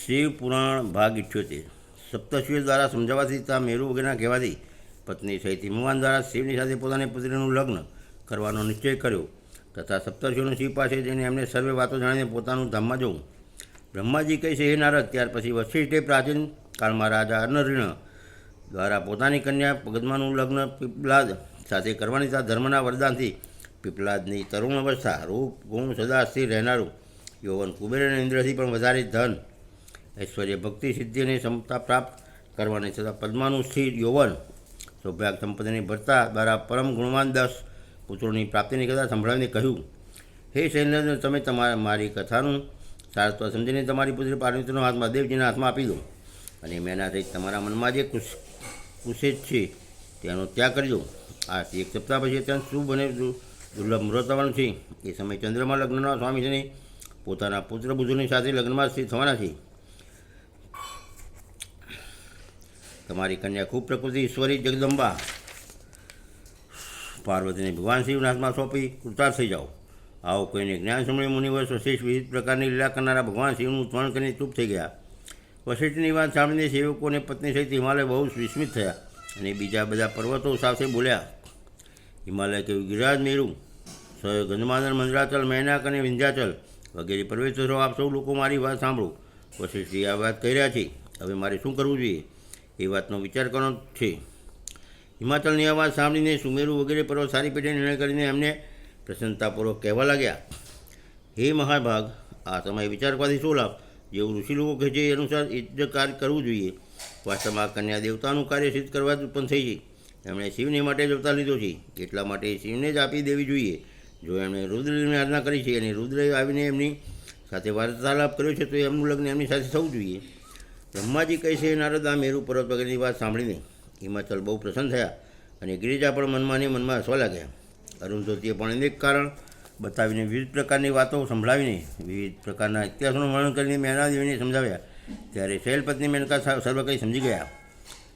શિવ પુરાણ ભાગ 78 સપ્તર્ષિઓ દ્વારા સમજાવવાથી તથા મેરુ વગેરેના કહેવાથી પત્ની સહિત હિમવાન દ્વારા શિવની સાથે પોતાની પુત્રીનું લગ્ન કરવાનો નિશ્ચય કર્યો તથા સપ્તર્ષિઓનું શિવ પાસે જઈને એમને સર્વે વાતો જાણીને પોતાનું ધામમાં જવું. બ્રહ્માજી કહે છે, હે નારદ, ત્યાર પછી વશિષ્ઠે પ્રાચીન કાળમાં રાજા અનર્ણ દ્વારા પોતાની કન્યા પદ્માનું લગ્ન પીપલાદ સાથે કરવાની તથા ધર્મના વરદાનથી પીપલાદની તરુણ અવસ્થા, રૂપ, ગુણ, સદા સ્થિર રહેનારું યૌવન, કુબેર અને ઇન્દ્રથી પણ વધારે ધન, ઐશ્વર્ય, ભક્તિ, સિદ્ધિ અને ક્ષમતા પ્રાપ્ત કરવાની તથા પદ્માનું સ્થિર યૌવન, સૌભાગ્ય, સંપત્તિની ભરતા દ્વારા પરમ ગુણવાન 10 પુત્રોની પ્રાપ્તિની કથા સંભળાવીને કહ્યું, હે શૈલેન્દ્ર, તમે મારી કથાનું સારત્વ સમજીને તમારી પુત્રી પાર્વતીનો હાથ મહાદેવજીના હાથમાં આપી દો અને મેના સહિત તમારા મનમાં જે કુશેજ છે તેનો ત્યાગ કરી દો. આથી 1 સપ્તાહ પછી અત્યંત શુભ અને દુર્લભ મુહૂર્ત થવાનું છે. એ સમયે ચંદ્રમાં લગ્નના સ્વામી છે, પોતાના પુત્ર બુદ્ધુની સાથે લગ્નમાં સ્થિત થવાના છે. તમારી કન્યા ખૂબ પ્રકૃતિ ઈશ્વરી જગદંબા પાર્વતીને ભગવાન શિવના હાથમાં સોંપી કૃતાર્થ થઈ જાઓ. આવો કોઈને જ્ઞાન સમય મુનિવર્ષ વશિષ્ઠ વિવિધ પ્રકારની લીલા કરનારા ભગવાન શિવનું સ્મરણ કરીને ચૂપ થઈ ગયા. વશિષ્ઠની વાત સાંભળીને સેવકોને પત્ની સહિત હિમાલય બહુ વિસ્મિત થયા અને બીજા બધા પર્વતો સાથે બોલ્યા. હિમાલય કહ્યું, ગિરિરાજ, મેરુ, ગંધમાદન, મંદરાચલ, મૈનાક અને વિંધ્યાચલ વગેરે પર્વતો, આપ સૌ લોકો મારી વાત સાંભળો. વશિષ્ઠજી આ વાત કહી રહ્યા છે, હવે મારે શું કરવું જોઈએ એ વાતનો વિચાર કરવાનો છે. હિમાચલની આ વાત સાંભળીને સુમેરુ વગેરે પર્વત સારી પેઢે નિર્ણય કરીને એમને પ્રસન્નતાપૂર્વક કહેવા લાગ્યા, હે મહાભાગ, આ સમયે વિચાર કરવાથી શું લાભ? જેવું ઋષિ લોકો કહે છે એ અનુસાર યજ્ઞ કાર્ય કરવું જોઈએ. વાસ્તવમાં કન્યા દેવતાનું કાર્ય સિદ્ધ કરવા જ ઉત્પન્ન થઈ છે. એમણે શિવને માટે જ અવતાર લીધો છે, એટલા માટે શિવને જ આપી દેવી જોઈએ. જો એમણે રુદ્રની આરાધના કરી છે અને રુદ્રએ આવીને એમની સાથે વાર્તાલાપ કર્યો છે તો એમનું લગ્ન એમની સાથે થવું જોઈએ. બ્રહ્માજી કહે છે, નારદ, આ મેરુ પર્વત વગેરેની વાત સાંભળીને હિમાચલ બહુ પ્રસન્ન થયા અને ગિરિજા પણ મનમાં ને મનમાં હસવા લાગ્યા. અરુંધતીએ પણ અનેક કારણ બતાવીને વિવિધ પ્રકારની વાતો સંભળાવીને વિવિધ પ્રકારના ઇતિહાસોનું વર્ણન કરીને મેનાદેવીને સમજાવ્યા. ત્યારે શૈલપત્ની મેનકા સર્વ કંઈ સમજી ગયા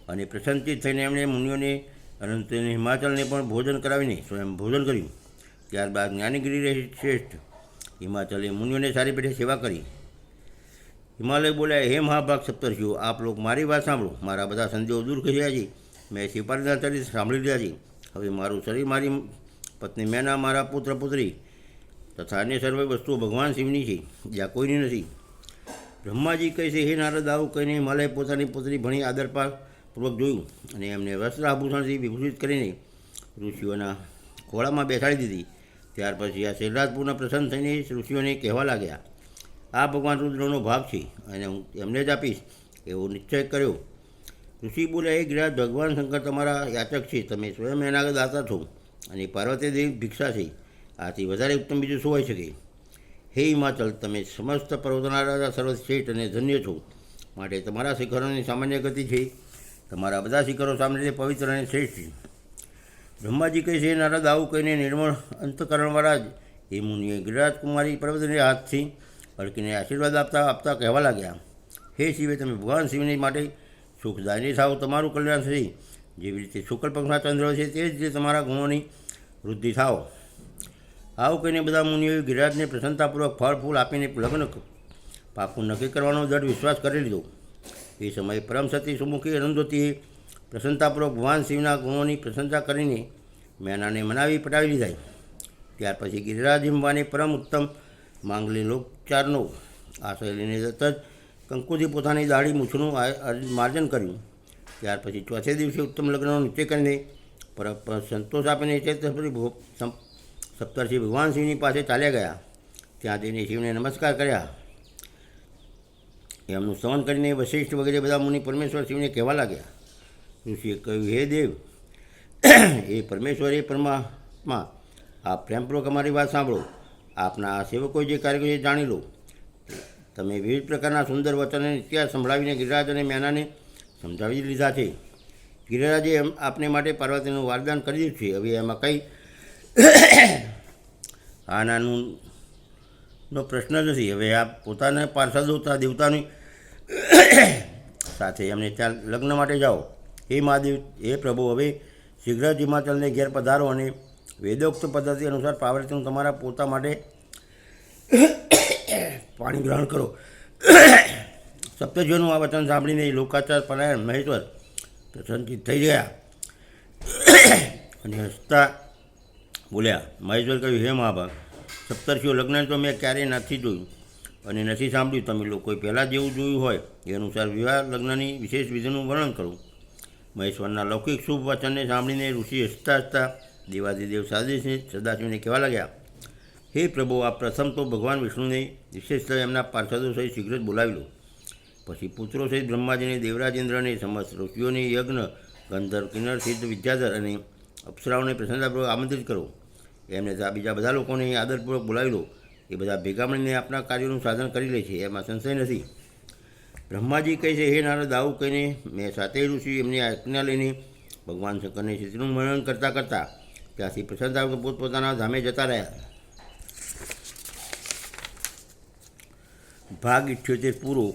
અને પ્રસન્નચિત થઈને એમણે મુનિઓને અનંતને હિમાચલને પણ ભોજન કરાવીને સ્વયં ભોજન કર્યું. ત્યારબાદ જ્ઞાનીગીરી શ્રેષ્ઠ હિમાચલે મુનિઓને સારી પેઠે સેવા કરી. હિમાલય બોલ્યા, હે મહાભાગ સપ્તર્ષિઓ, આપ લોકો મારી વાત સાંભળો. મારા બધા સંદેહો દૂર કરી રહ્યા છે. મેં શિવપાર્વતીના ચરિત્ર સાંભળી રહ્યા છે. હવે મારું શરીર, મારી પત્ની મેના, મારા પુત્ર પુત્રી તથા અન્ય સર્વ વસ્તુઓ ભગવાન શિવની છે, જ્યાં કોઈની નથી. બ્રહ્માજી કહે છે, હે નારદ, આવું કહીને હિમાલય પોતાની પુત્રી ભણી આદરપૂર્વક જોયું અને એમને વસ્ત્ર આભૂષણથી વિભૂષિત કરીને ઋષિઓના ખોળામાં બેસાડી દીધી. ત્યાર પછી આ શૈલરાજપુરના પ્રસન્ન થઈને ઋષિઓને કહેવા લાગ્યા, આ ભગવાન રુદ્રનો ભાગ છે અને હું એમને જ આપીશ એવો નિશ્ચય કર્યો. ઋષિ બોલ્યા, હે ગિરિરાજ, ભગવાન શંકર તમારા યાચક છે. તમે સ્વયં એના દાતા છો અને પાર્વતી દેવી ભિક્ષા છે. આથી વધારે ઉત્તમ બીજું શું હોઈ શકે? હે હિમાચલ, તમે સમસ્ત પર્વતોના રાજા સર્વશ્રેષ્ઠ અને ધન્ય છો, માટે તમારા શિખરોની સામાન્ય ગતિ છે. તમારા બધા શિખરો સામાન્ય પવિત્ર અને શ્રેષ્ઠ છે. બ્રહ્માજી કહે છે, નારદ, આવું કહીને નિર્મળ અંતકરણવાળા જ એ મુનિએ ગિરિરાજ કુમારી પર્વતને હાથથી અડકીને આશીર્વાદ આપતા કહેવા લાગ્યા, હે શિવે, તમે ભગવાન શિવની માટે સુખદાયની થાવ, તમારું કલ્યાણ થશે. જેવી રીતે શુક્લ પક્ષના ચંદ્ર છે તે જ રીતે તમારા ગુણોની વૃદ્ધિ થાવ. આવું કહીને બધા મુનિઓએ ગિરિરાજને પ્રસન્નતાપૂર્વક ફળ ફૂલ આપીને લગ્ન પાકું નક્કી કરવાનો દૃઢ વિશ્વાસ કરી લીધો. એ સમયે પરમ સતી સુમુખી અરુંધતીએ પ્રસન્નતાપૂર્વક ભગવાન શિવના ગુણોની પ્રશંસા કરીને મેનાને મનાવી પટાવી લીધા. ત્યાર પછી ગિરિરાજ હિમવાને પરમ ઉત્તમ માંગલી લોકચારનો આશ્રય લઈને તરત જ કંકુથી પોતાની દાઢી મૂછનું માર્જન કર્યું. ત્યાર પછી ચોથે દિવસે ઉત્તમ લગ્નનો નિશ્ચય કરીને સંતોષ આપીને સપ્તર્ષિ ભગવાન શિવની પાસે ચાલ્યા ગયા. ત્યાં જઈને શિવને નમસ્કાર કર્યા. એમનું સ્તવન કરીને વશિષ્ઠ વગેરે બધા મુનિ પરમેશ્વર શિવને કહેવા લાગ્યા. ઋષિએ કહ્યું, હે દેવ, એ પરમેશ્વર, એ પરમાત્મા, આપ પ્રેમપૂર્વક અમારી વાત સાંભળો. આપના આ સેવકોએ જે કાર્ય કર્યું જાણી લો. તમે વિવિધ પ્રકારના સુંદર વચન અને ઇતિહાસ સંભળાવીને ગિરિરાજ અને મેનાને સમજાવી લીધા છે. ગિરિરાજે આપને માટે પાર્વતીનું વરદાન કરી દીધું છે. હવે એમાં કંઈ આનાનો પ્રશ્ન નથી. હવે આપ પોતાના પાર્ષદો દેવતાની સાથે એમને ત્યાં લગ્ન માટે જાઓ. હે મહાદેવ, હે પ્રભુ, હવે શીઘ્ર જ હિમાચલને ઘેર પધારો અને વેદોક્ત પદ્ધતિ અનુસાર પાર્વતીનું તમારા પોતા માટે પાણી ગ્રહણ કરો. સપ્તર્ષિઓનું આ વચન સાંભળીને લોકાચાર પરાયણ મહેશ્વર પ્રસન્નચિત્ત થઈ ગયા અને હસતા બોલ્યા. મહેશ્વર કહ્યું, હે મહાભાગ, સપ્તર્ષિઓ લગ્ન તો મેં ક્યારેય નથી જોયું અને નથી સાંભળ્યું. તમે લોકોએ પહેલાં જેવું જોયું હોય એ અનુસાર વિવાહ લગ્નની વિશેષ વિધિનું વર્ણન કરું. મહેશ્વરના લૌકિક શુભ વચનને સાંભળીને ઋષિ હસતા હસતા દેવાધિદેવ સદાશિવને કહેવા લાગ્યા, હે પ્રભુ, આ પ્રથમ તો ભગવાન વિષ્ણુને વિશેષ એમના પાર્ષદો સહિત શીઘ્ર જ બોલાવી લો. પછી પુત્રો સહિત બ્રહ્માજીને, દેવરાજેન્દ્રને, સમસ્ત ઋષિઓને, યજ્ઞ, ગંધર્વ, કિન્નર, સિદ્ધ, વિદ્યાધર અને અપ્સરાઓને પ્રસન્નતાપૂર્વક આમંત્રિત કરો. એમને બીજા બધા લોકોને આદરપૂર્વક બોલાવી લો. એ બધા ભેગા મળીને આપણા કાર્યોનું સાધન કરી લે છે, એમાં સંશય નથી. બ્રહ્માજી કહે છે, હે નારદ, આવું કહીને મેં સાતેય ઋષિ એમની આજ્ઞા લઈને ભગવાન શંકરની સ્થિતિનું વર્ણન કરતાં કરતાં ત્યાંથી પ્રસન્નતાપૂર્વક પોતપોતાના ધામે જતા રહ્યા. ભાગ 78 પૂરો.